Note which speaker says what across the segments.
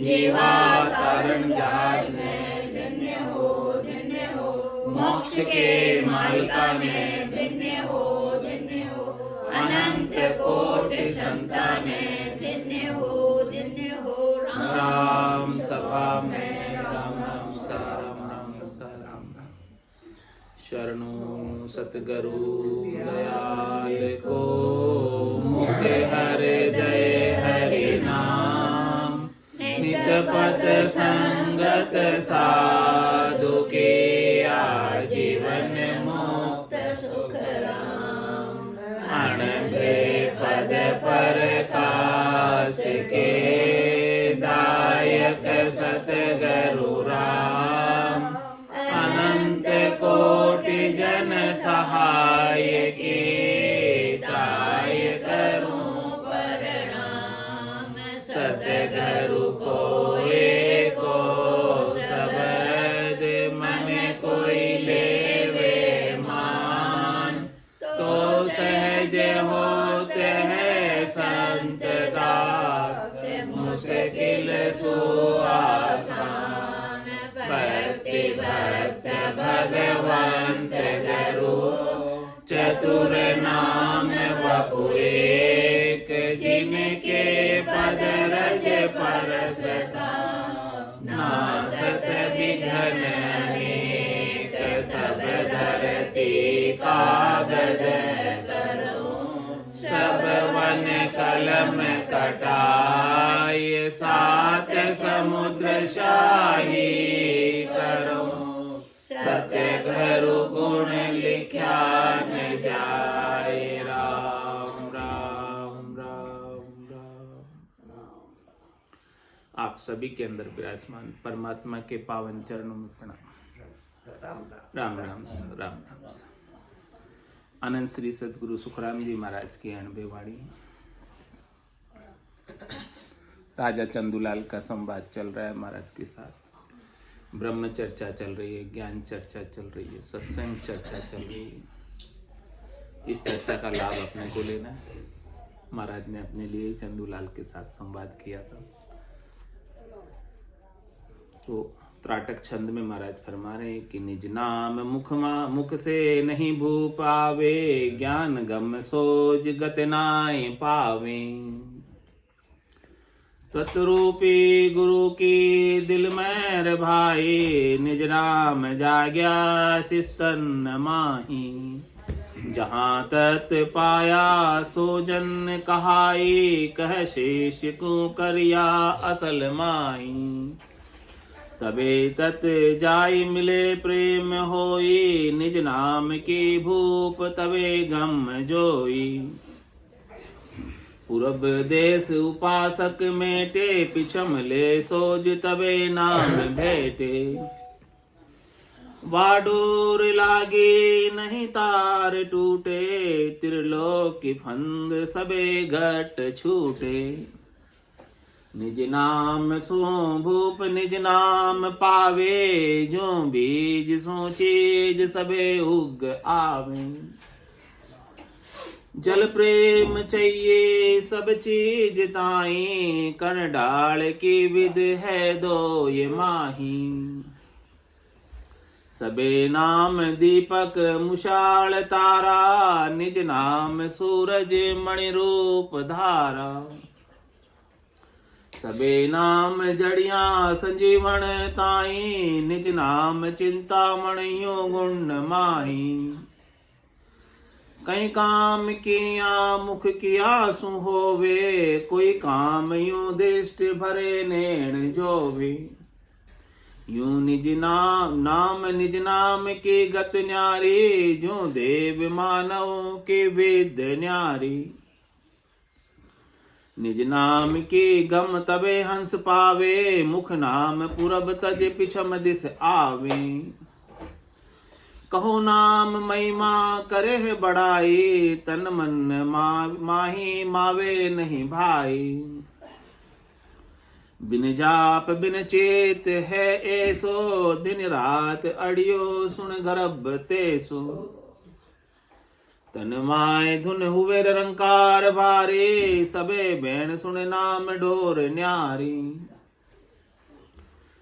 Speaker 1: जीवा तारण जहाज में धन्य हो मोक्ष के मालिका में धन्य हो अनंत कोटि संतानें धन्य हो
Speaker 2: राम सभा में राम राम सा राम शरणो सतगुरु दयाल को मुझे हृदय हरि नाम नित पथ संगत साधु के आजीवन मुक्त सुख राम अणबे पद पर काश के दायक सतगुरु राम अनंत कोटि जन सहाय के ताय करूं प्रणाम सतगुरु को एको शब्द मन कोई लेवे मान तो सहज होते हैं संत दास मुश्किल सो आसान भक्ति भक्त भगवंत गुरु चतुर नाम वपु एक जिनके पद रज परस का नासत विघ्न अनेक सब धरती कागज करो सब वन कलम कटाय सात समुद्र शाही करो सतगुरु गुण लिख्या न जाए राम राम राम राम। आप सभी के अंदर विराजमान परमात्मा के पावन चरणों में प्रणाम। राम राम राम राम। आनंद श्री सतगुरु सुखराम जी महाराज की 90 वाणी। राजा चंदूलाल का संवाद चल रहा है महाराज के साथ। ब्रह्म चर्चा चल रही है, ज्ञान चर्चा चल रही है, सत्संग चर्चा चल रही है। इस चर्चा का लाभ अपने को लेना है। महाराज ने अपने लिए चंदूलाल के साथ संवाद किया था। तो त्राटक छंद में महाराज फरमा रहे हैं कि निज नाम मुख से नहीं भू पावे, ज्ञान गम सोज गत नाय पावे। तत्रूपी गुरु की दिल में भाई, निज नाम जाग्या शिस्तन माही। जहाँ तत् पाया सो जन कहाई, कह शेष को करिया असल माई। तबे तत् जाई मिले प्रेम होई, निज नाम की भूप तबे गम जोई। पूरब देश उपासक मेटे, पिछम ले सोज तबे नाम भेटे। वाडोर लागे नहीं तार टूटे, त्रिलोक की फंद सबे घट छूटे। निज नाम सो भूप निज नाम पावे, जो बीज सो चीज सबे उग आवे। जल प्रेम चाहिए सब चीज ताई, कण डाल की विध है दो ये माही। सबे नाम दीपक मुशाल तारा, निज नाम सूरज मणि रूप धारा। सबे नाम जड़िया संजीवन ताई, निज नाम चिंता मणियो गुण माही। कई काम किया मुख किया सु होवे, कोई काम यूं दृष्टि भरे नैण जोवे। यूं निज नाम निज नाम की गत न्यारी, जो देव मानव की वेद न्यारी। निज नाम की गम तबे हंस पावे, मुख नाम पुरब तज पिछम दिस आवे। कहो नाम महिमा करे बड़ाई, तन मन माही मावे नहीं भाई। बिन जाप बिन चेत है ऐसो, दिन रात अड़ियो सुन गर्भ तेसो। तन माय धुन हुए रंकार भारे, सबे बैण सुन नाम ढोर न्यारी।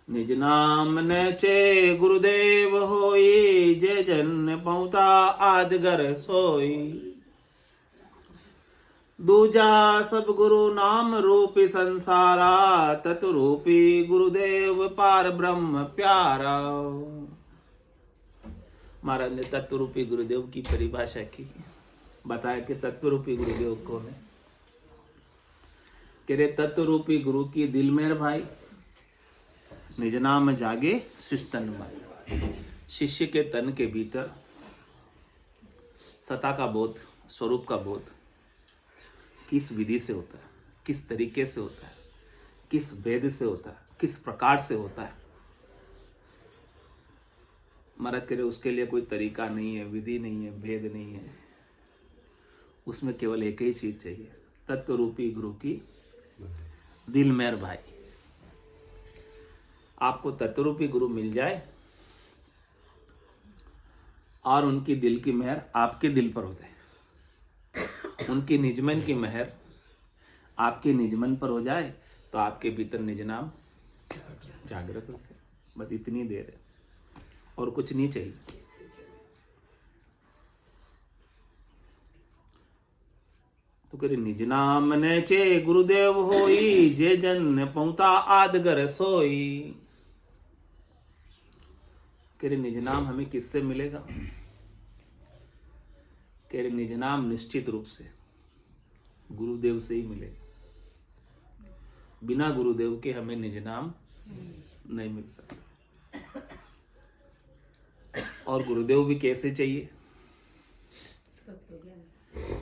Speaker 2: निज नाम नेचे गुरुदेव होई, जे जन पहुँचा आदगर सोई। दूजा सब गुरु नाम रूपी संसारा, तत्व रूपी गुरुदेव पार ब्रह्म प्यारा। महाराज ने तत्व रूपी गुरुदेव की परिभाषा की, बताया कि तत्व रूपी गुरुदेव कौन है। कह रहे तत्व रूपी गुरु की दिल में भाई, निज नाम जागे शिस्तन भाई। शिष्य के तन के भीतर सत्ता का बोध, स्वरूप का बोध किस विधि से होता है, किस तरीके से होता है, किस भेद से होता है, किस प्रकार से होता है। महाराज कह रहे उसके लिए कोई तरीका नहीं है, विधि नहीं है, भेद नहीं है। उसमें केवल एक ही चीज चाहिए, तत्व रूपी गुरु की दिल मेहर भाई। आपको तत्व रूपी गुरु मिल जाए और उनकी दिल की मेहर आपके दिल पर हो जाए, उनकी निजमन की मेहर आपके निजमन पर हो जाए, तो आपके भीतर निज नाम जागृत हो जाए। बस इतनी देर है और कुछ नहीं चाहिए। तो कह निज नाम नेचे गुरुदेव होई, जे जन पहुँचा आदगर सोई। कह रहे निज नाम हमें किससे मिलेगा? कह रहे निज नाम निश्चित रूप से गुरुदेव से ही मिलेगा। बिना गुरुदेव के हमें निज नाम नहीं मिल सकता। और गुरुदेव भी कैसे चाहिए?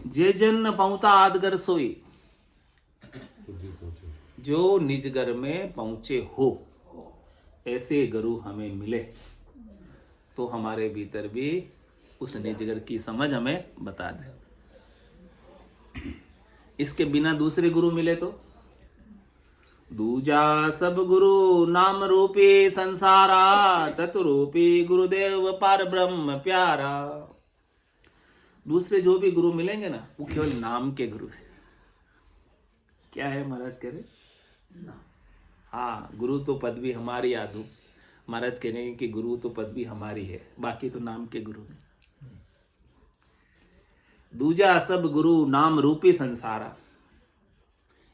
Speaker 2: जे जन पहुँचा आदगर सोई, जो निज घर में पहुंचे हो, ऐसे गुरु हमें मिले तो हमारे भीतर भी उस निज घर की समझ हमें बता दे। इसके बिना दूसरे गुरु मिले तो दूजा सब गुरु नाम रूपी संसारा, तत्व रूपी गुरुदेव पार ब्रह्म प्यारा। दूसरे जो भी गुरु मिलेंगे ना, वो केवल नाम के गुरु है। क्या है महाराज कह रहे? हाँ, गुरु तो पद भी हमारी आदू। महाराज कह रहे हैं कि गुरु तो पद भी हमारी है, बाकी तो नाम के गुरु है। दूजा सब गुरु नाम रूपी संसारा।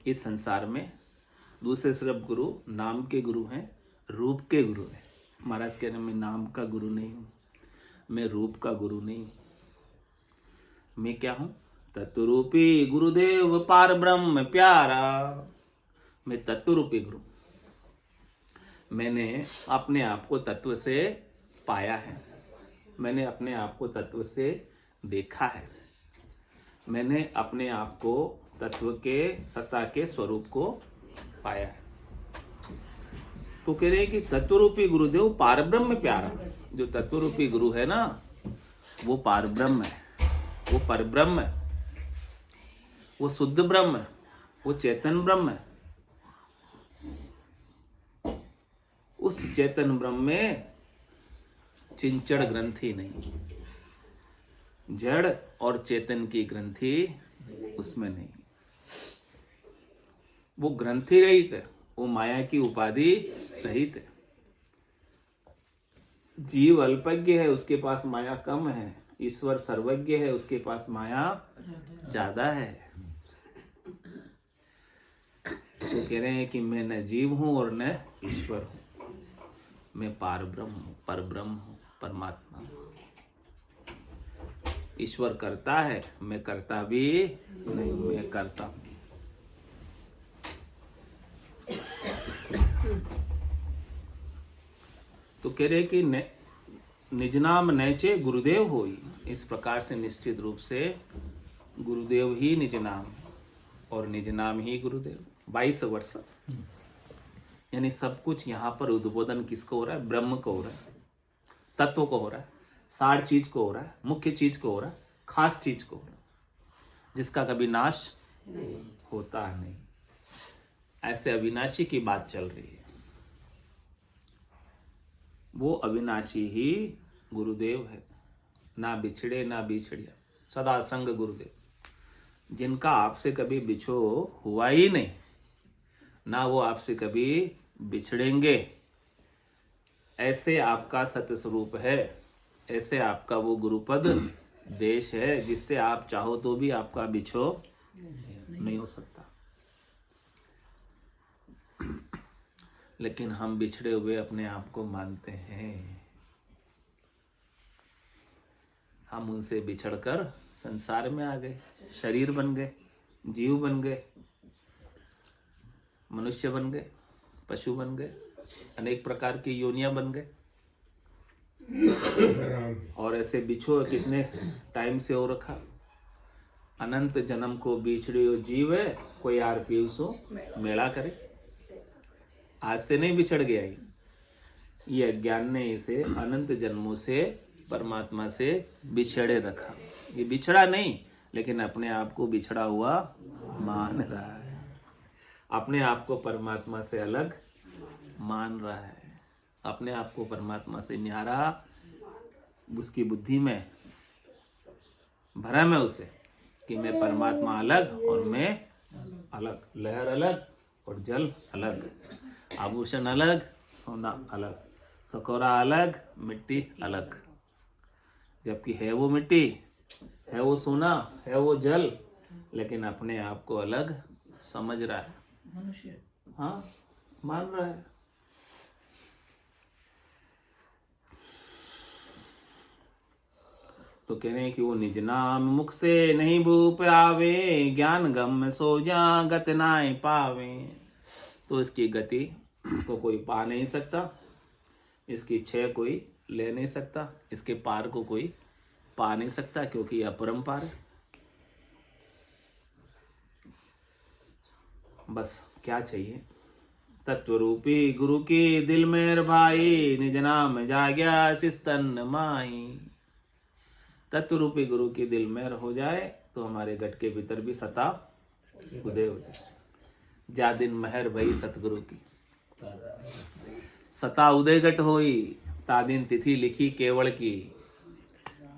Speaker 2: इस संसार में दूसरे सब गुरु नाम के गुरु हैं, रूप के गुरु हैं। महाराज कह रहे हैं मैं नाम का गुरु नहीं हूं, मैं रूप का गुरु नहीं हूं। मैं क्या हूं? तत्व रूपी गुरुदेव पार ब्रह्म प्यारा। मैं तत्व रूपी गुरु। मैंने अपने आप को तत्व से पाया है, मैंने अपने आप को तत्व से देखा है, मैंने अपने आप को तत्व के सत्ता के स्वरूप को पाया है। तो कह रहे हैं कि तत्व रूपी गुरुदेव पार ब्रह्म प्यारा। जो तत्व रूपी गुरु है ना, वो पार ब्रह्म है, वो पर ब्रह्म है, वो शुद्ध ब्रह्म है, वो चेतन ब्रह्म है। उस चेतन ब्रह्म में चिंचड़ ग्रंथि नहीं, जड़ और चेतन की ग्रंथि उसमें नहीं। वो ग्रंथि रहित है, वो माया की उपाधि रहित है। जीव अल्पज्ञ है, उसके पास माया कम है। ईश्वर सर्वज्ञ है, उसके पास माया ज्यादा है। तो कह रहे हैं कि मैं न जीव हूं और न ईश्वर हूं, मैं पार ब्रह्म हूं, पर ब्रह्म हूं, परमात्मा। ईश्वर करता है, मैं करता भी नहीं, मैं करता हूं। तो कह रहे कि निज नाम नैचे गुरुदेव होई। इस प्रकार से निश्चित रूप से गुरुदेव ही निज नाम और निज नाम ही गुरुदेव। 22 वर्ष यानी सब कुछ यहाँ पर उद्बोधन किसको हो रहा है? ब्रह्म को हो रहा है, तत्व को हो रहा है, सार चीज को हो रहा है, मुख्य चीज को हो रहा है, खास चीज को हो रहा है, जिसका कभी नाश होता नहीं। ऐसे अविनाशी की बात चल रही है। वो अविनाशी ही गुरुदेव है, ना बिछड़े ना बिछड़िया, सदा संग गुरुदेव। जिनका आपसे कभी बिछो हुआ ही नहीं, ना वो आपसे कभी बिछड़ेंगे, ऐसे आपका सत्य स्वरूप है, ऐसे आपका वो गुरुपद देश है जिससे आप चाहो तो भी आपका बिछो नहीं हो सकता। लेकिन हम बिछड़े हुए अपने आप को मानते हैं। हम उनसे बिछड़कर संसार में आ गए, शरीर बन गए, जीव बन गए, मनुष्य बन गए, पशु बन गए, अनेक प्रकार की योनियां बन गए। और ऐसे बिछो कितने टाइम से हो रखा। अनंत जन्म को बिछड़े हो जीव है, कोई आर पीयूसो मेला करे। आज से नहीं बिछड़ गया ये अज्ञान ने इसे अनंत जन्मों से परमात्मा से बिछड़े रखा। ये बिछड़ा नहीं, लेकिन अपने आप को बिछड़ा हुआ मान रहा है, अपने आप को परमात्मा से अलग मान रहा है, अपने आप को परमात्मा से न्यारा। उसकी बुद्धि में भ्रम है उसे कि मैं परमात्मा अलग और मैं अलग, लहर अलग और जल अलग, आभूषण अलग, सोना अलग, सकोरा अलग, मिट्टी अलग। जबकि है वो मिट्टी, है वो सोना, है वो जल, लेकिन अपने आप को अलग समझ रहा है,
Speaker 1: मनुष्य,
Speaker 2: हाँ मान रहा है। तो कह रहे हैं कि वो निज नाम मुख से नहीं भूप आवे, ज्ञान गम सो जा गत नाय पावे। तो इसकी गति को कोई पा नहीं सकता, इसकी क्षय कोई ले नहीं सकता, इसके पार को कोई पा नहीं सकता, क्योंकि यह अपरंपार है। बस क्या चाहिए? तत्वरूपी गुरु की दिल में भाई, निज नाम जाग्या सिस्तन माई। तत्वरूपी गुरु की दिल में हो जाए तो हमारे गट के भीतर भी सता उदय हो जाए। जा दिन महर भई सतगुरु की, सता उदय गट होई, ता दिन तिथि लिखी केवल की,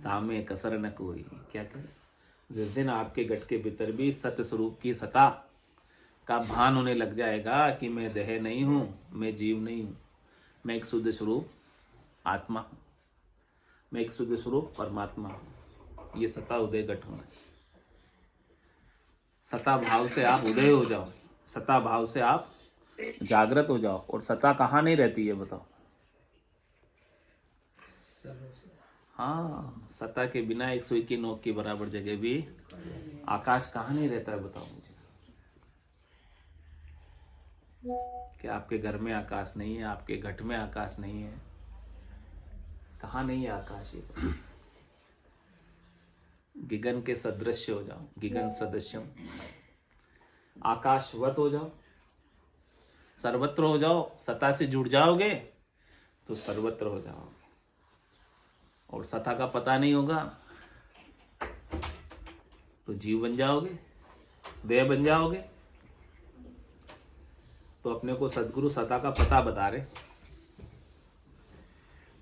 Speaker 2: तामे कसर न कोई। क्या करें? जिस दिन आपके गट के भीतर भी सत्य स्वरूप की सता का भान होने लग जाएगा कि मैं देह नहीं हूं, मैं जीव नहीं हूं, मैं एक शुद्ध स्वरूप आत्मा हूं, मैं एक शुद्ध स्वरूप परमात्मा हूं, ये सता उदय घट होना है। सता भाव से आप उदय हो जाओ, सता भाव से आप जागृत हो जाओ। और सता कहाँ नहीं रहती है बताओ? हाँ, सता के बिना एक सुई की नोक की बराबर जगह भी आकाश कहाँ नहीं रहता है बताओ मुझे? क्या आपके घर में आकाश नहीं है? आपके घट में आकाश नहीं है? कहाँ नहीं है आकाश? ये गिगन के सदृश्य हो जाओ, गिगन सदृश्यम, आकाशवत हो जाओ, सर्वत्र हो जाओ। सता से जुड़ जाओगे तो सर्वत्र हो जाओगे। और सता का पता नहीं होगा तो जीव बन जाओगे, देह बन जाओगे। तो अपने को सदगुरु सता का पता बता रहे।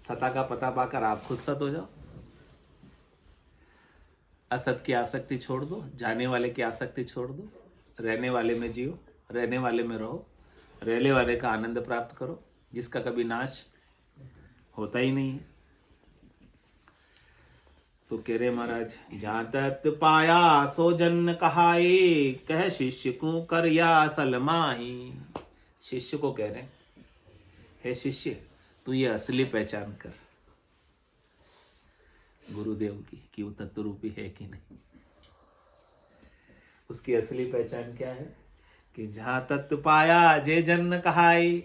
Speaker 2: सता का पता पाकर आप खुद सत हो जाओ। असत की आसक्ति छोड़ दो, जाने वाले की आसक्ति छोड़ दो, रहने वाले में जियो, रहने वाले में रहो, रहने वाले का आनंद प्राप्त करो, जिसका कभी नाश होता ही नहीं है। तो कह रहे महाराज, जहां तत्व पाया सो जन कहाई, कह शिष्य को कर या सलमाही। शिष्य को कह रहे, हे शिष्य, तू ये असली पहचान कर गुरुदेव की कि वो तत्व रूपी है कि नहीं। उसकी असली पहचान क्या है? कि जहां तत्व पाया जे जन कहाई।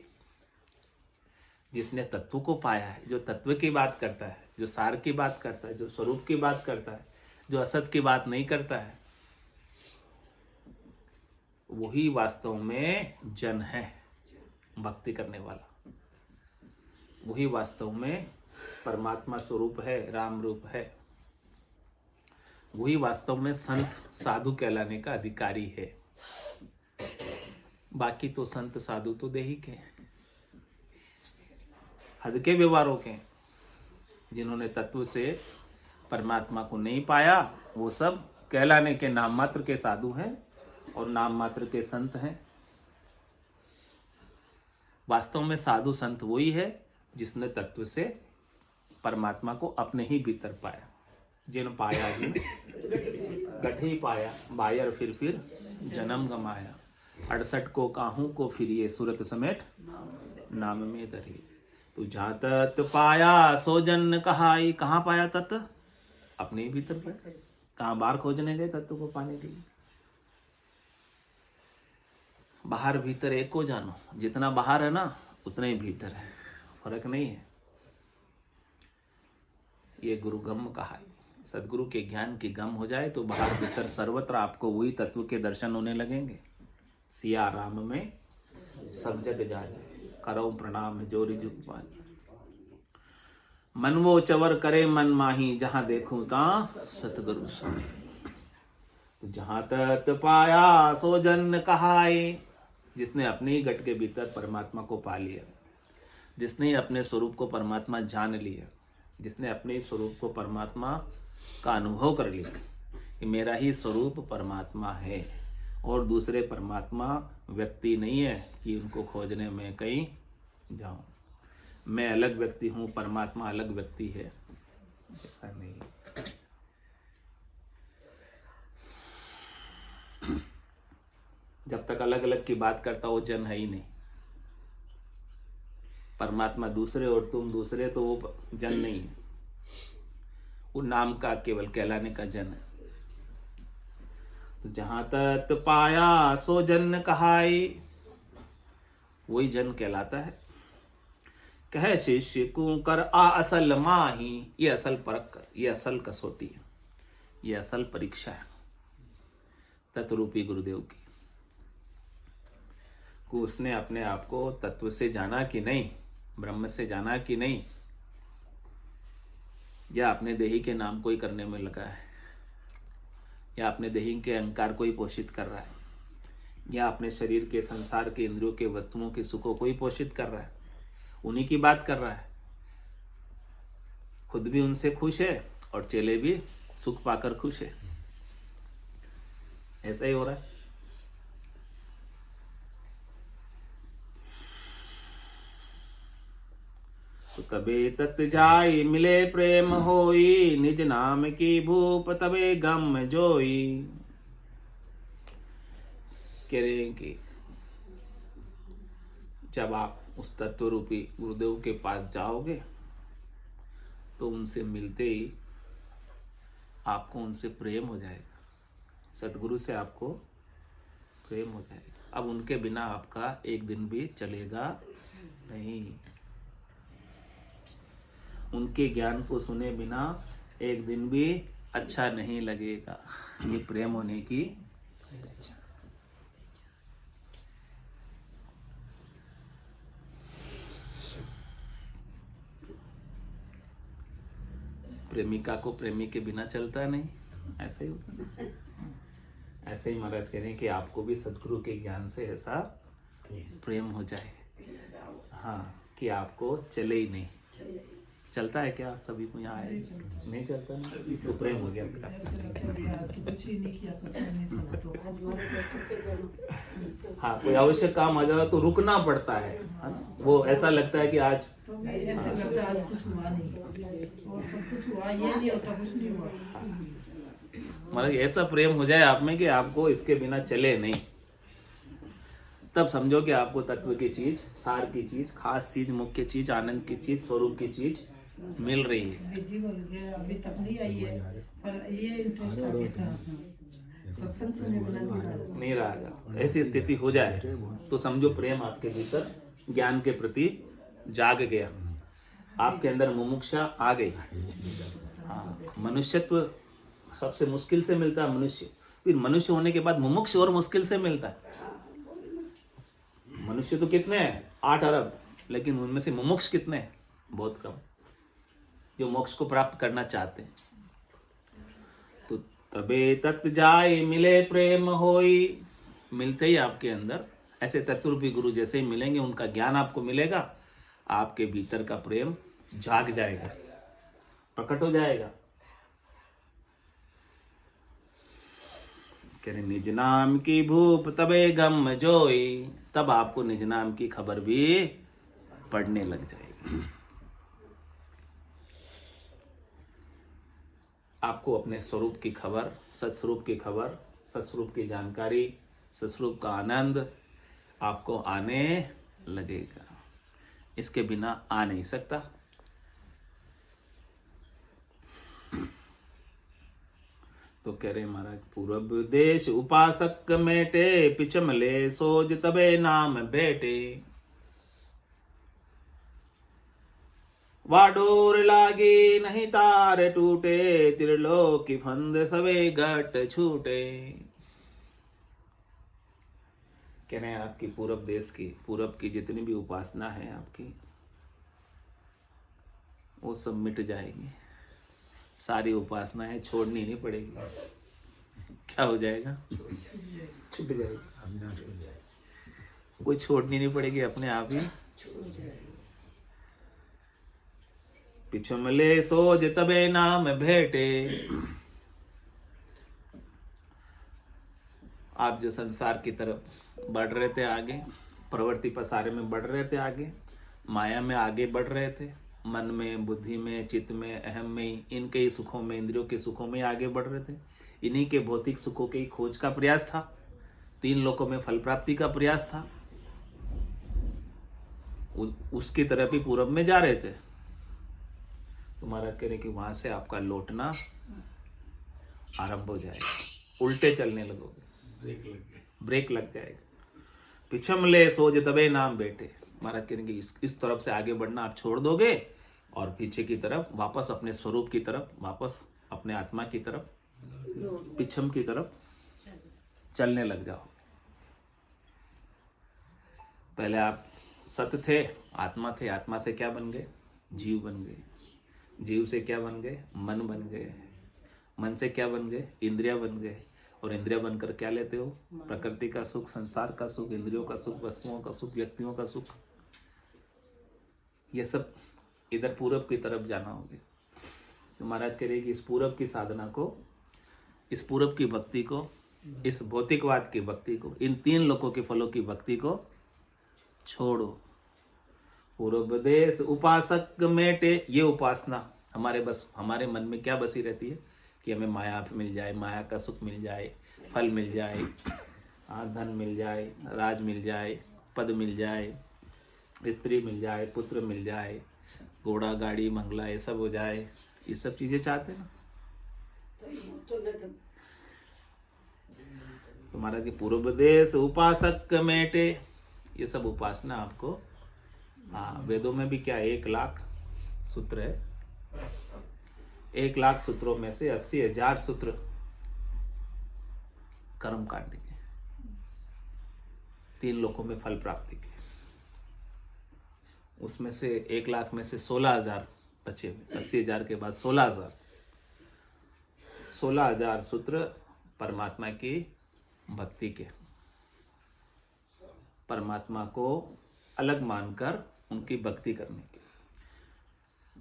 Speaker 2: जिसने तत्व को पाया है, जो तत्व की बात करता है, जो सार की बात करता है, जो स्वरूप की बात करता है, जो असत की बात नहीं करता है, वही वास्तव में जन है, भक्ति करने वाला। वही वास्तव में परमात्मा स्वरूप है, राम रूप है। वही वास्तव में संत साधु कहलाने का अधिकारी है। बाकी तो संत साधु तो देही के, हद के व्यवहारों के। जिन्होंने तत्व से परमात्मा को नहीं पाया, वो सब कहलाने के नाम मात्र के साधु हैं और नाम मात्र के संत हैं। वास्तव में साधु संत वही है जिसने तत्व से परमात्मा को अपने ही भीतर पाया। जिन पाया जिन गठ ही पाया, बायर फिर जन्म गमाया। 68 को काहू को फिर ये सूरत समेट नाम में धरी। तू जहाँ तत्व पाया सो जन कहाई। कहाँ पाया तत्व? अपने ही भीतर पाया। कहाँ बाहर खोजने गए तत्व को पाने के लिए? बाहर भीतर एक को जानो। जितना बाहर है ना उतना ही भीतर है, फर्क नहीं है। ये गुरु गम कहा है। सदगुरु के ज्ञान की गम हो जाए तो बाहर भीतर सर्वत्र आपको वही तत्व के दर्शन होने लगेंगे। सिया राम में सब जग जाने, करो प्रणाम जोरी जुग पानी। मन वो चवर करे मन माही, जहां देखूं ता सतगुरु साई। जहां तत्व पाया सो जन कहाए। जिसने अपने ही गट के भीतर परमात्मा को पा लिया, जिसने अपने स्वरूप को परमात्मा जान लिया, जिसने अपने स्वरूप को परमात्मा का अनुभव कर लिया कि मेरा ही स्वरूप परमात्मा है और दूसरे परमात्मा व्यक्ति नहीं है कि उनको खोजने में कहीं जाऊं। मैं अलग व्यक्ति हूं, परमात्मा अलग व्यक्ति है, ऐसा नहीं। जब तक अलग अलग की बात करता वो जन है ही नहीं। परमात्मा दूसरे और तुम दूसरे तो वो जन नहीं है, वो नाम का केवल कहलाने का जन है। तो जहां तक पाया सो जन कहाई, वही जन कहलाता है। कहे शिष्य को कर आ असल माही। ये असल परख कर, ये असल कसौटी है, ये असल परीक्षा है तत्वरूपी गुरुदेव की। को उसने अपने आप को तत्व से जाना कि नहीं, ब्रह्म से जाना कि नहीं, या अपने देही के नाम को ही करने में लगा है, या अपने देही के अहंकार को ही पोषित कर रहा है, या अपने शरीर के संसार के इंद्रियों के वस्तुओं के सुखों को ही पोषित कर रहा है, उन्हीं की बात कर रहा है। खुद भी उनसे खुश है और चेले भी सुख पाकर खुश है। ऐसा ही हो रहा है। तो कबे तत् जाय मिले प्रेम होई, निज नाम की भूप तबे गम जोई। कह रहे हैं कि जब आप उस तत्व रूपी गुरुदेव के पास जाओगे तो उनसे मिलते ही आपको उनसे प्रेम हो जाएगा। सदगुरु से आपको प्रेम हो जाएगा। अब उनके बिना आपका एक दिन भी चलेगा नहीं। उनके ज्ञान को सुने बिना एक दिन भी अच्छा नहीं लगेगा। ये प्रेम होने की अच्छा। प्रेमिका को प्रेमी के बिना चलता नहीं, ऐसे ही होता। ऐसे ही महाराज कह रहे हैं कि आपको भी सदगुरु के ज्ञान से ऐसा प्रेम हो जाए, हाँ, कि आपको चले ही नहीं। चलता है क्या सभी को? यहाँ आए नहीं चलता ना, तो प्रेम हो गया। हाँ, कोई आवश्यक काम आ जाए तो रुकना पड़ता है ना? वो ऐसा लगता है कि आज कुछ हुआ नहीं और सब कुछ हुआ, ये नहीं होता, कुछ नहीं हुआ। मतलब ऐसा प्रेम हो जाए आप में कि आपको इसके बिना चले नहीं, तब समझो कि आपको तत्व की चीज, सार की चीज, खास चीज, मुख्य चीज, आनंद की चीज, स्वरूप की चीज मिल रही है।
Speaker 3: अभी तक नहीं आई है, पर ये इंटरेस्ट आ गया था। सत्संग सुनने वाला
Speaker 2: नहीं रहा। ऐसी स्थिति हो जाए तो समझो प्रेम आपके भीतर ज्ञान के प्रति जाग गया, आपके अंदर मुमुक्षा आ गई। हाँ, मनुष्यत्व सबसे मुश्किल से मिलता है मनुष्य, फिर मनुष्य होने के बाद मुमुक्ष और मुश्किल से मिलता है। मनुष्य तो कितने हैं? 8 अरब, लेकिन उनमें से मुमुक्ष कितने हैं? बहुत कम, जो मोक्ष को प्राप्त करना चाहते हैं। तो तबे तत् जाय मिले प्रेम होई। मिलते ही आपके अंदर ऐसे तत्वरूपी गुरु जैसे ही मिलेंगे, उनका ज्ञान आपको मिलेगा, आपके भीतर का प्रेम जाग जाएगा, प्रकट हो जाएगा। कह रहे निज नाम की भूप तबे गम जोई। तब आपको निज नाम की खबर भी पढ़ने लग जाएगी। आपको अपने स्वरूप की खबर, सत्स्वरूप की खबर, सत्स्वरूप की जानकारी, सत्स्वरूप का आनंद आपको आने लगेगा। इसके बिना आ नहीं सकता। तो कह रहे महाराज, पूर्व देश उपासक मेटे, पिछमले सोज तबे नाम बेटे। वाडोर लागी नहीं तार टूटे, त्रिलोक की फंद सवे घट छूटे। कह रहे हैं आपकी पूर्व देश की, पूर्व की जितनी भी उपासना है आपकी, वो सब मिट जाएगी। सारी उपासनाएं छोड़नी नहीं पड़ेगी। क्या हो जाएगा? छूट जाएगी।
Speaker 3: अविनाश हो जाए।
Speaker 2: कोई छोड़नी नहीं पड़ेगी, अपने आप ही। पिछमले सोज तबे नाम भेटे। आप जो संसार की तरफ बढ़ रहे थे आगे, प्रवृत्ति पसारे में बढ़ रहे थे आगे, माया में आगे बढ़ रहे थे, मन में, बुद्धि में, चित्त में, अहम में, इनके ही सुखों में, इंद्रियों के सुखों में आगे बढ़ रहे थे। इन्हीं के भौतिक सुखों की खोज का प्रयास था, 3 लोकों में फल प्राप्ति का प्रयास था। उसकी तरफ ही पूरब में जा रहे थे। तो महाराज कह रहे कि वहां से आपका लौटना आरंभ हो जाएगा, उल्टे चलने लगोगे, ब्रेक लग जाएगा। पिछमले सोज तबे नाम बेटे। महाराज कह रहे कि इस तरफ से आगे बढ़ना आप छोड़ दोगे और पीछे की तरफ वापस अपने स्वरूप की तरफ, वापस अपने आत्मा की तरफ, पिछम की तरफ चलने लग जाओ। पहले आप सत थे, आत्मा थे, आत्मा से क्या बन गए? जीव बन गए। जीव से क्या बन गए? मन बन गए। मन से क्या बन गए? इंद्रिया बन गए। और इंद्रिया बनकर क्या लेते हो? प्रकृति का सुख, संसार का सुख, इंद्रियों का सुख, वस्तुओं का सुख, व्यक्तियों का सुख। ये सब इधर पूरब की तरफ जाना होगा। तो महाराज कह रहे कि इस पूरब की साधना को, इस पूरब की भक्ति को, इस भौतिकवाद की भक्ति को, इन 3 लोकों के फलों की भक्ति को छोड़ो। पूर्व देश उपासक मेटे। ये उपासना हमारे मन में क्या बसी रहती है कि हमें माया मिल जाए, माया का सुख मिल जाए, फल मिल जाए, धन मिल जाए, राज मिल जाए, पद मिल जाए, स्त्री मिल जाए, पुत्र मिल जाए, घोड़ा गाड़ी मंगला ये सब हो जाए। ये सब चीजें चाहते हैं ना। तो महाराज के पूर्व देश उपासक मेटे, ये सब उपासना आपको, वेदों में भी क्या 1 लाख सूत्र है। 1 लाख सूत्रों में से 80,000 सूत्र कर्म कांड के, 3 लोकों में फल प्राप्ति के। उसमें से 1 लाख में से 16,000 बचे हुए। 80,000 के बाद 16,000। 16,000 सूत्र परमात्मा की भक्ति के, परमात्मा को अलग मानकर उनकी भक्ति करने के।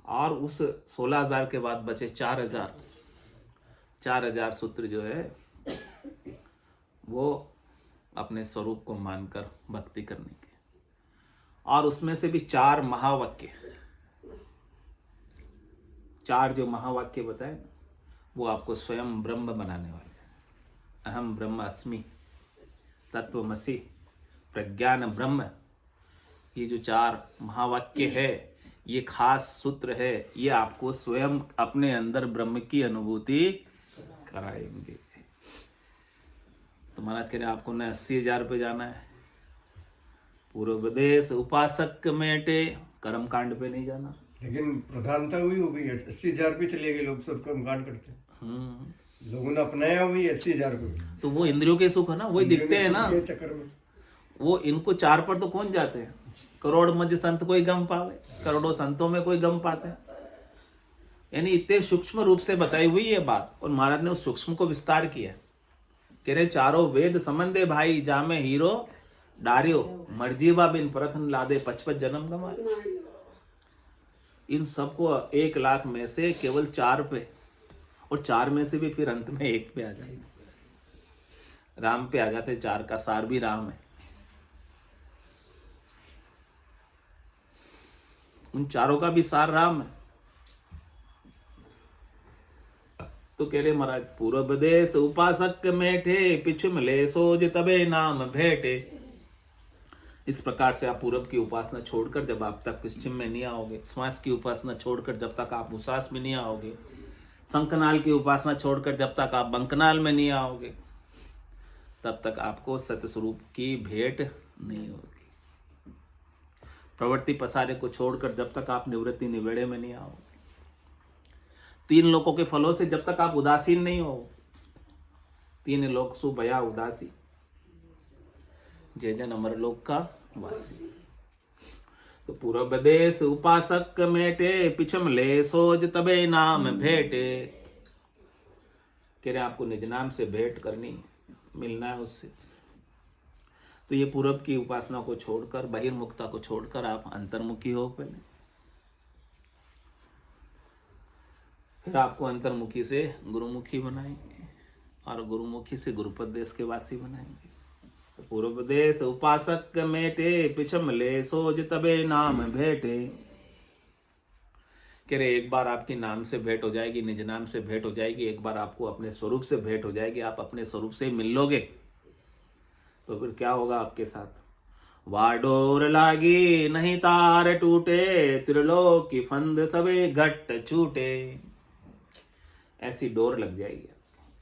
Speaker 2: और उस 16,000 के बाद बचे 4,000 सूत्र जो है वो अपने स्वरूप को मानकर भक्ति करने के। और उसमें से भी 4 महावाक्य, 4 जो महावाक्य बताए वो आपको स्वयं ब्रह्म बनाने वाले हैं। अहम ब्रह्म अस्मि, तत्वमसि, प्रज्ञान ब्रह्म। ये जो 4 महावाक्य है, ये खास सूत्र है, ये आपको स्वयं अपने अंदर ब्रह्म की अनुभूति कराएंगे। तो महाराज कह रहे आपको न 80,000 पे जाना है, पूर्व देश उपासक मेटे, कर्म कांड पे नहीं जाना।
Speaker 4: लेकिन प्रधानता हुई हो गई, 80,000 पे चले गए लोग, सब कर्म कांड करते हैं। लोगों ने अपनाया हुई 80,000 को।
Speaker 2: तो वो इंद्रियों के सुख है ना, वही दिखते हैं ना
Speaker 4: चक्कर में।
Speaker 2: वो इनको 4 पर तो कौन जाते हैं? करोड़ मज संत कोई गम पावे, करोड़ों संतों में कोई गम पाते हैं। यानी इतने सूक्ष्म रूप से बताई हुई ये बात, और महाराज ने उस सूक्ष्म को विस्तार किया। कह रहे 4 वेद समंदे भाई, जामे हीरो डारियो, मर्जीबा बिन प्रथन लादे 55 जन्म गंवारे। इन सबको 1 लाख में से केवल 4 पे, और 4 में से भी फिर अंत में 1 पे आ जाते, राम पे आ जाते। 4 का सार भी राम है। उन 4 का भी सार राम है। तो कह रहे महाराज, पूर्व देश उपासक मेठे, पिछु मिले सोज तबे नाम भेटे। इस प्रकार से आप पूरब की उपासना छोड़कर जब आप तक पश्चिम में नहीं आओगे, श्वास की उपासना छोड़कर जब तक आप उसास में नहीं आओगे, शंखनाल की उपासना छोड़कर जब तक आप बंकनाल में नहीं आओगे, तब तक आपको सतस्वरूप की भेंट नहीं होगी। प्रवृत्ति पसारे को छोड़कर जब तक आप निवृत्ति निवेड़े में नहीं आओगे, 3 लोकों के फलों से जब तक आप उदासीन नहीं हो, 3 लोक सु भया उदासी, जय जन अमर लोक का वासी। तो पूर्व देश उपासक मेटे, पिछम ले सोज तबे नाम भेटे। कह रहे आपको निज नाम से भेंट करनी, मिलना है उससे। तो ये पूरब की उपासना को छोड़कर, बहिर्मुखता को छोड़कर आप अंतर्मुखी हो पहले, फिर आपको अंतर्मुखी से गुरुमुखी बनाएंगे और गुरुमुखी से गुरुपद देश के वासी बनाएंगे। तो पूर्व देश उपासक मेटे, पिछम ले सोज तबे नाम भेटे। कह रहे एक बार आपकी नाम से भेंट हो जाएगी, निज नाम से भेंट हो जाएगी, एक बार आपको अपने स्वरूप से भेंट हो जाएगी, आप अपने स्वरूप से मिल लोगे, तो फिर क्या होगा आपके साथ? वाडोर लागी नहीं तार टूटे, त्रिलोक की फंद सबे घट छूटे। ऐसी डोर लग जाएगी,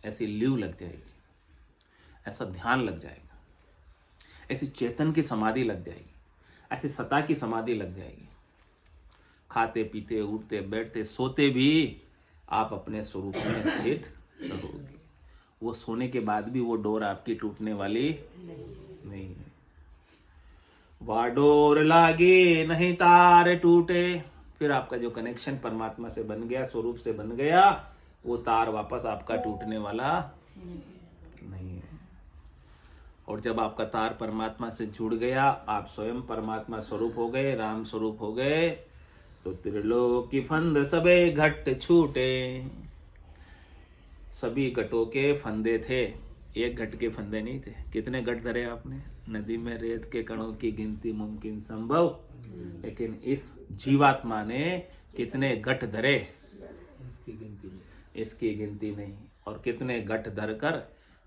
Speaker 2: ऐसी लीव लग जाएगी, ऐसा ध्यान लग जाएगा, ऐसी चेतन की समाधि लग जाएगी, ऐसी सता की समाधि लग जाएगी। खाते पीते उठते बैठते सोते भी आप अपने स्वरूप में स्थित रहोगे। वो सोने के बाद भी वो डोर आपकी टूटने वाली नहीं है। वाडोर लागे नहीं तार टूटे। फिर आपका जो कनेक्शन परमात्मा से बन गया, स्वरूप से बन गया, वो तार वापस आपका टूटने वाला नहीं है। और जब आपका तार परमात्मा से जुड़ गया, आप स्वयं परमात्मा स्वरूप हो गए, राम स्वरूप हो गए, तो त्रिलोक की फंद सबे घट छूटे। सभी घटों के फंदे थे, एक घट के फंदे नहीं थे। कितने घट धरे आपने? नदी में रेत के कणों की गिनती मुमकिन संभव, लेकिन इस जीवात्मा ने कितने घट धरे इसकी गिनती नहीं। और कितने घट धरकर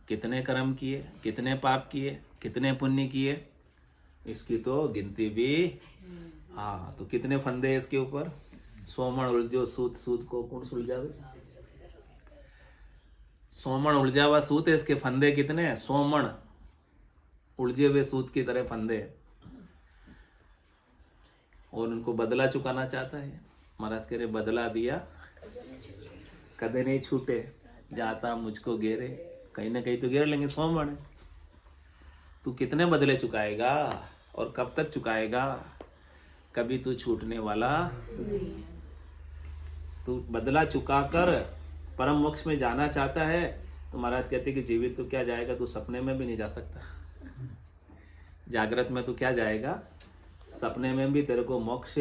Speaker 2: कितने कर्म किए, कितने पाप किए, कितने पुण्य किए, इसकी तो गिनती भी। हाँ, तो कितने फंदे इसके ऊपर? सोमण उलझो सूत, सूत को कौन सुलझावे? सोमण उलझा हुआ सूत है, इसके फंदे कितने हैं? सोमण उलझे हुए सूत की तरह फंदे। और उनको बदला चुकाना चाहता है। महाराज कह रहे बदला दिया कदे नहीं छूटे, जाता मुझको घेरे। कहीं ना कहीं तो घेर लेंगे। सोमण है, तू कितने बदले चुकाएगा और कब तक चुकाएगा? कभी तू छूटने वाला। तू बदला चुकाकर परम मोक्ष में जाना चाहता है, तो महाराज कहते कि जीवित तो क्या जाएगा, तू सपने में भी नहीं जा सकता। जागृत में तो क्या जाएगा, सपने में भी तेरे को मोक्ष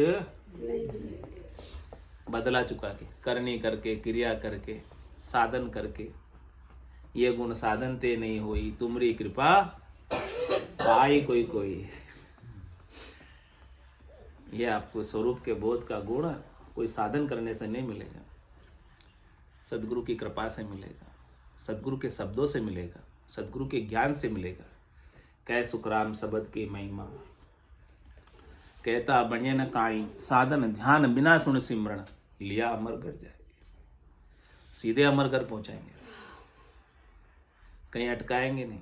Speaker 2: बदला चुका के, करनी करके, क्रिया करके, साधन करके। ये गुण साधन ते नहीं हुई, तुमरी कृपा पाई कोई कोई। ये आपको स्वरूप के बोध का गुण कोई साधन करने से नहीं मिलेगा, सदगुरु की कृपा से मिलेगा, सदगुरु के शब्दों से मिलेगा, सदगुरु के ज्ञान से मिलेगा। कह सुखराम शब्द की महिमा, कहता बनिए न काई, साधन ध्यान बिना सुन सिमरण, लिया अमरगढ़ जाएगी। सीधे अमरगढ़ पहुंचाएंगे, कहीं अटकाएंगे नहीं।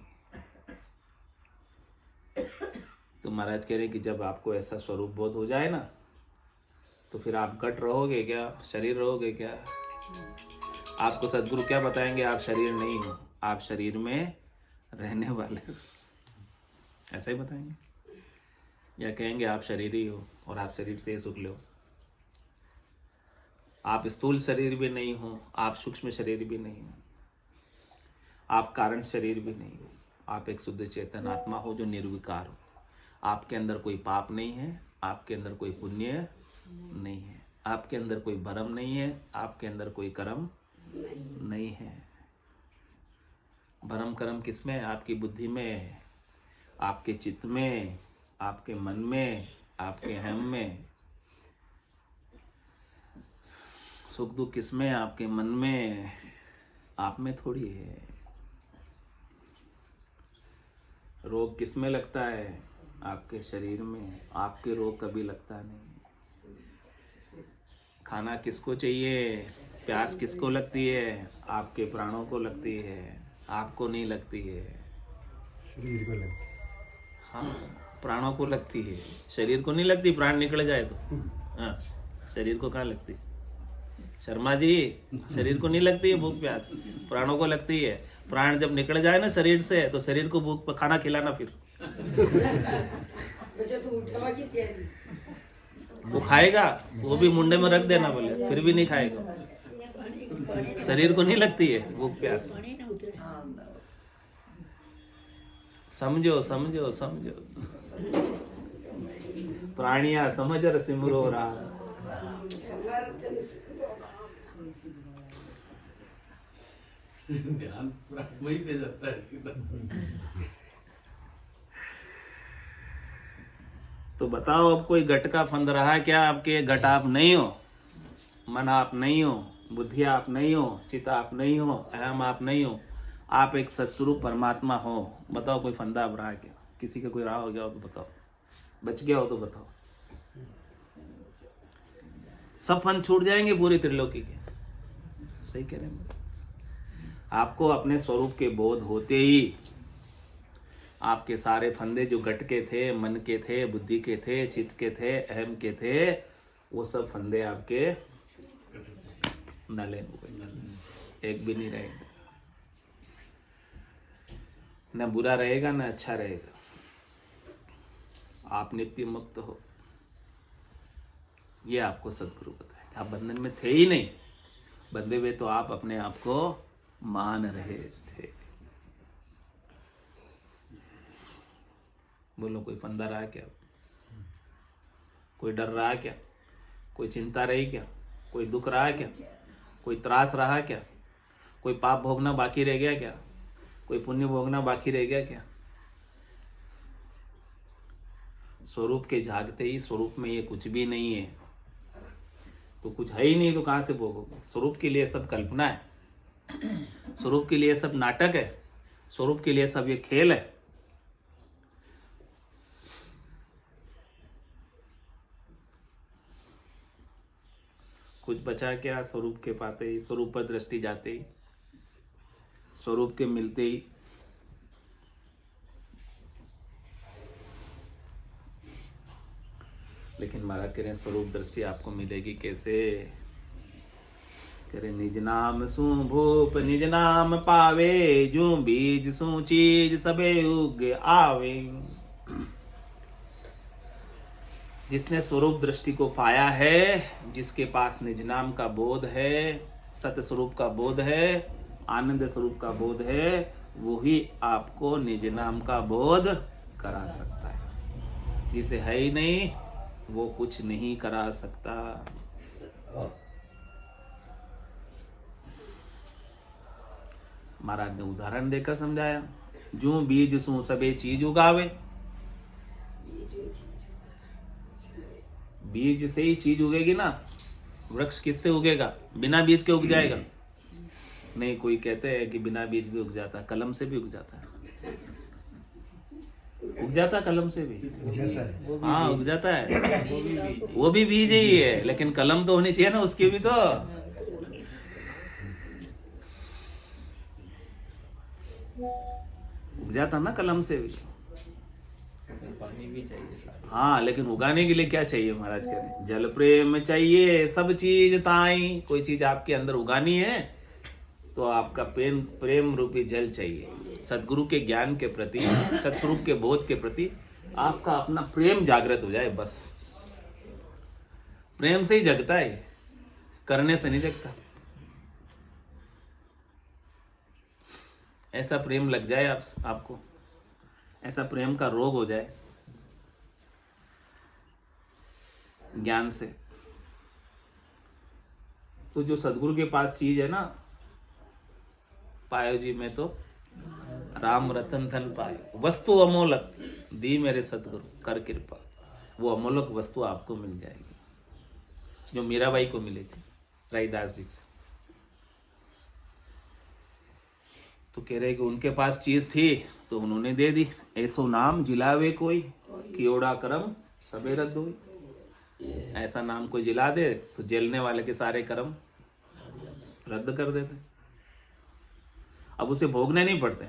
Speaker 2: तो महाराज कह रहे कि जब आपको ऐसा स्वरूप बोध हो जाए ना, तो फिर आप घट रहोगे क्या, शरीर रहोगे क्या? आपको सदगुरु क्या बताएंगे? आप शरीर नहीं हो, आप शरीर में रहने वाले हो, ऐसा ही बताएंगे। या कहेंगे आप शरीर ही हो और आप शरीर से सुख लो। आप स्थूल शरीर भी नहीं हो, आप सूक्ष्म शरीर भी नहीं हो, आप कारण शरीर भी नहीं हो। आप एक शुद्ध चेतन आत्मा हो जो निर्विकार हो। आपके अंदर कोई पाप नहीं है, आपके अंदर कोई पुण्य नहीं है, आपके अंदर कोई भरम नहीं है, आपके अंदर कोई कर्म नहीं है। भरम कर्म किसमें? आपकी बुद्धि में, आपके चित्त में, आपके मन में, आपके हम में। सुख दुख किसमें? आपके मन में। आप में थोड़ी है। रोग किस में लगता है? आपके शरीर में। आपके रोग कभी लगता नहीं। खाना किसको चाहिए? प्यास किसको लगती है? आपके प्राणों को लगती है, आपको नहीं लगती है।
Speaker 4: शरीर को लगता है।
Speaker 2: हाँ, प्राणों को लगती है, शरीर को नहीं लगती। प्राण निकल जाए तो हाँ, शरीर को कहाँ लगती? शर्मा जी, शरीर को नहीं लगती है भूख प्यास, प्राणों को लगती है। प्राण जब निकल जाए ना शरीर से, तो शरीर को भूख खाना खिलाना, फिर वो खाएगा, वो भी मुंडे में रख देना बोले, फिर भी नहीं खाएगा। शरीर को नहीं लगती है भूख प्यास। समझो समझो समझो। प्राणिया समझ सिमरो राम।
Speaker 3: ध्यान पूरा वही पे जाता है सीधा।
Speaker 2: तो बताओ, अब कोई घट का फंद रहा क्या आपके? घट आप नहीं हो, मन आप नहीं हो, बुद्धि आप नहीं हो, चित्त आप नहीं हो, अहम आप नहीं हो। आप एक सत्स्वरूप परमात्मा हो। बताओ, कोई फंदा अब रहा क्या? किसी का कोई रहा हो गया हो तो बताओ, बच गया हो तो बताओ। सब फंद छूट जाएंगे पूरी त्रिलोकी के। सही कह रहे हैं। आपको अपने स्वरूप के बोध होते ही आपके सारे फंदे जो घट के थे, मन के थे, बुद्धि के थे, चित्त के थे, अहम के थे, वो सब फंदे आपके नले हो गए। एक भी नहीं रहेगा। न बुरा रहेगा न अच्छा रहेगा। आप नित्य मुक्त हो, ये आपको सद्गुरु बताएगा। आप बंधन में थे ही नहीं, बंधे हुए तो आप अपने आप को मान रहे थे। बोलो, कोई फंदा रहा क्या? कोई डर रहा क्या? कोई चिंता रही क्या? कोई दुख रहा क्या? कोई त्रास रहा क्या? कोई पाप भोगना बाकी रह गया क्या? कोई पुण्य भोगना बाकी रह गया क्या? स्वरूप के जागते ही स्वरूप में ये कुछ भी नहीं है, तो कुछ है ही नहीं तो कहां से भोगोगे? स्वरूप के लिए सब कल्पना है, स्वरूप के लिए सब नाटक है, स्वरूप के लिए सब ये खेल है। कुछ बचा क्या? स्वरूप के पाते ही, स्वरूप पर दृष्टि जाते ही, स्वरूप के मिलते ही लेकिन महाराज कह रहे हैं स्वरूप दृष्टि आपको मिलेगी कैसे? कह रहे निज नाम सु भूप निज नाम पावे, जो बीज सु चीज सबे उग आवे। जिसने स्वरूप दृष्टि को पाया है, जिसके पास निज नाम का बोध है, सत्य स्वरूप का बोध है, आनंद स्वरूप का बोध है, वो ही आपको निज नाम का बोध करा सकता है। जिसे है ही नहीं, वो कुछ नहीं करा सकता। महाराज ने उदाहरण देकर समझाया। जो बीज सु सबे चीज उगावे, बीज से ही चीज उगेगी ना। वृक्ष किससे उगेगा? बिना बीज के उग जाएगा? नहीं। कोई कहते हैं कि बिना बीज भी उग जाता है, कलम से भी उग जाता है। उग जाता है कलम से भी, हाँ उग जाता है। वो भी बीज ही है, लेकिन कलम तो होनी चाहिए ना उसकी भी। तो उग जाता ना कलम से भी।
Speaker 3: पानी भी चाहिए।
Speaker 2: हाँ, लेकिन उगाने के लिए क्या चाहिए? महाराज कह रहे हैं जल प्रेम चाहिए सब चीज ताई। कोई चीज आपके अंदर उगानी है तो आपका प्रेम रूपी जल चाहिए। सदगुरु के ज्ञान के प्रति, सत्स्वरूप के बोध के प्रति आपका अपना प्रेम जागृत हो जाए, बस। प्रेम से ही जगता है, करने से नहीं जगता। ऐसा प्रेम लग जाए आपको, ऐसा प्रेम का रोग हो जाए ज्ञान से, तो जो सदगुरु के पास चीज है ना, पायो जी में तो राम रतन धन पायो, वस्तु अमोलक दी मेरे सदगुरु कर कृपा। वो अमोलक वस्तु आपको मिल जाएगी जो मीराबाई को मिली थी, रैदास जी से। तो कह रहे कि उनके पास चीज थी तो उन्होंने दे दी। ऐसो नाम जिलावे कोई, कियोड़ा करम सबे रद्द हुई। ऐसा नाम कोई जिला दे तो जेलने वाले के सारे कर्म रद्द कर देते, अब उसे भोगने नहीं पड़ते।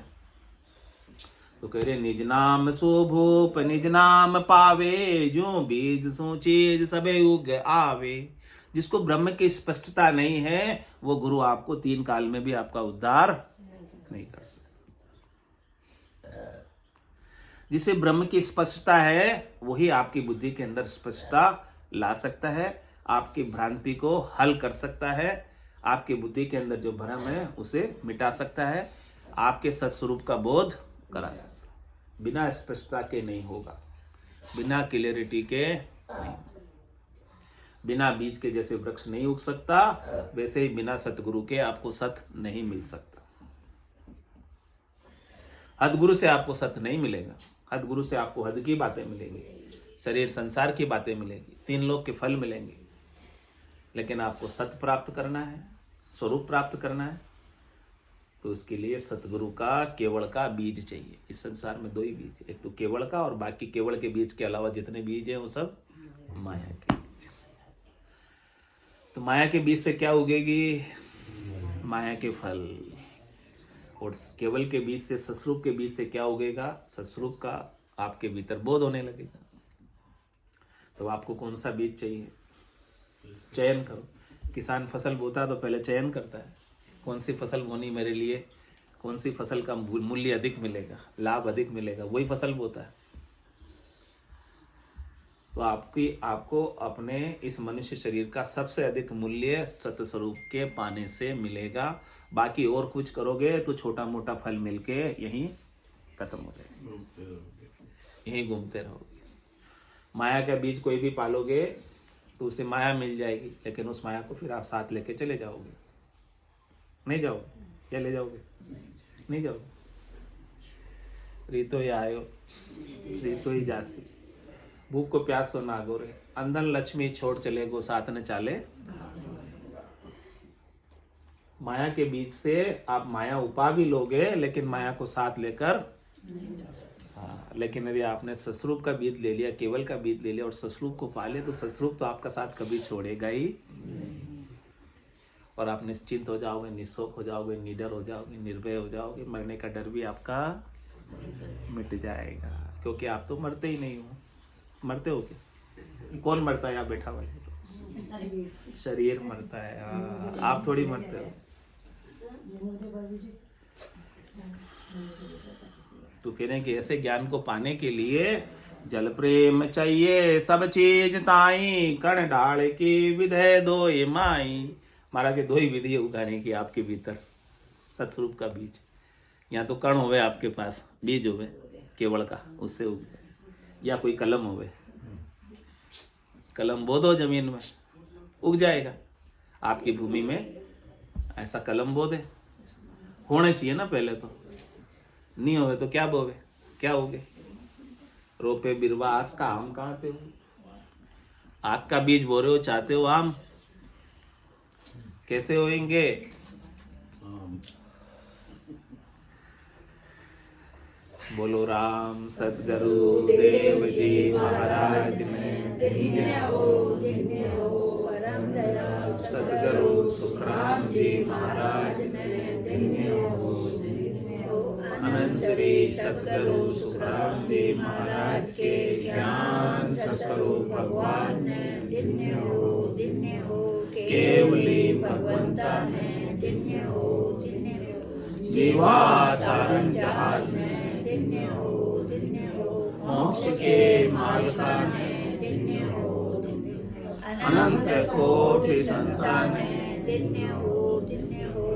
Speaker 2: तो कह रहे निज नाम शोभोप निज नाम पावे, जो बीज सो चीज सबे उग आवे। जिसको ब्रह्म की स्पष्टता नहीं है वो गुरु आपको 3 काल में भी आपका उद्धार नहीं कर सकता। जिसे ब्रह्म की स्पष्टता है वही आपकी बुद्धि के अंदर स्पष्टता ला सकता है, आपकी भ्रांति को हल कर सकता है, आपकी बुद्धि के अंदर जो भ्रम है उसे मिटा सकता है, आपके सत्स्वरूप का बोध करा सकता है। बिना स्पष्टता के नहीं होगा, बिना क्लियरिटी के नहीं, बिना बीज के जैसे वृक्ष नहीं उग सकता वैसे ही बिना सतगुरु के आपको सत नहीं मिल सकता। हदगुरु से आपको सत नहीं मिलेगा, हदगुरु से आपको हद की बातें मिलेंगी, शरीर संसार की बातें मिलेंगी, 3 लोक के फल मिलेंगे। लेकिन आपको सत प्राप्त करना है, स्वरूप प्राप्त करना है, तो उसके लिए सतगुरु का केवल का बीज चाहिए। इस संसार में 2 ही बीज, एक तो केवल का और बाकी केवल के बीज के अलावा जितने बीज हैं वो सब माया के बीज। तो माया के बीज से क्या उगेगी? माया के फल। और केवल के बीज से, सस्वरूप के बीज से क्या उगेगा? सस्वरूप का आपके भीतर बोध होने लगेगा। तो आपको कौन सा बीज चाहिए? चयन करो। किसान फसल बोता तो पहले चयन करता है, कौन सी फसल बोनी मेरे लिए, कौन सी फसल का मूल्य अधिक मिलेगा, लाभ अधिक मिलेगा, वही फसल बोता है। तो आपको अपने इस मनुष्य शरीर का सबसे अधिक मूल्य सतस्वरूप के पाने से मिलेगा। बाकी और कुछ करोगे तो छोटा मोटा फल मिलके यहीं खत्म हो जाएगा, यहीं घूमते रहोगे। माया का बीज कोई भी पालोगे तो उसे माया मिल जाएगी, लेकिन उस माया को फिर आप साथ लेके चले जाओगे। नहीं जाओगे? क्या ले जाओगे? नहीं जाओगे। रीतो ही आयो रीतो ही जासी, भूख को प्यास सो ना गोरे, अंधन लक्ष्मी छोड़ चले गो साथ न चाले। माया के बीच से आप माया उपा भी लोगे लेकिन माया को साथ लेकर हाँ, लेकिन यदि आपने सस्वरूप का बीज ले लिया, केवल का बीज ले लिया और सस्वरूप को पाले तो सस्वरूप तो आपका साथ कभी छोड़ेगा ही नहीं। और आप निश्चिंत हो जाओगे, निशोक हो जाओगे, निडर हो जाओगे, निर्भय हो जाओगे। मरने का डर भी आपका मिट जाएगा, क्योंकि आप तो मरते ही नहीं हो। मरते हो क्या? कौन मरता है यहाँ बैठा हुआ? शरीर मरता है, आप थोड़ी मरते हो। तो कह रहे हैं कि ऐसे ज्ञान को पाने के लिए जल प्रेम चाहिए, सब चीज ताई, कण डाल की विधे दो ये माई। महाराज के 2 ही विधि है उगाने की आपके भीतर सतस्वरूप का बीज। या तो कण होवे आपके पास, बीज होवे केवल का, उससे उग जाए, या कोई कलम होवे, कलम बो दो जमीन में उग जाएगा। आपकी भूमि में ऐसा कलम बो दे, होने चाहिए ना पहले तो, नहीं होवे तो क्या बोवे, क्या होगे? रोपे बिरवा आग का आम कहाते हो? आग का बीज बो रहे हो, चाहते हो आम, कैसे होएंगे? बोलो राम सतगुरु देव जी महाराज में
Speaker 1: धन्य हो परम दयाल
Speaker 2: सतगुरु सुखराम जी महाराज
Speaker 1: में धन्य हो
Speaker 2: अनंत श्री सतगुरु सुखराम जी महाराज के ज्ञान सतस्वरूप भगवान ने
Speaker 1: धन्य हो
Speaker 2: केवली
Speaker 1: भगवंता ने धन्य हो
Speaker 2: जीवा तारण जहाज
Speaker 1: में धन्य हो
Speaker 2: मोक्ष के मालका ने
Speaker 1: धन्य हो
Speaker 2: अनंत कोटि संतान
Speaker 1: धन्य हो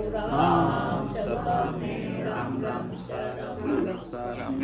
Speaker 2: राम सदा में राम राम सा राम राम सा राम।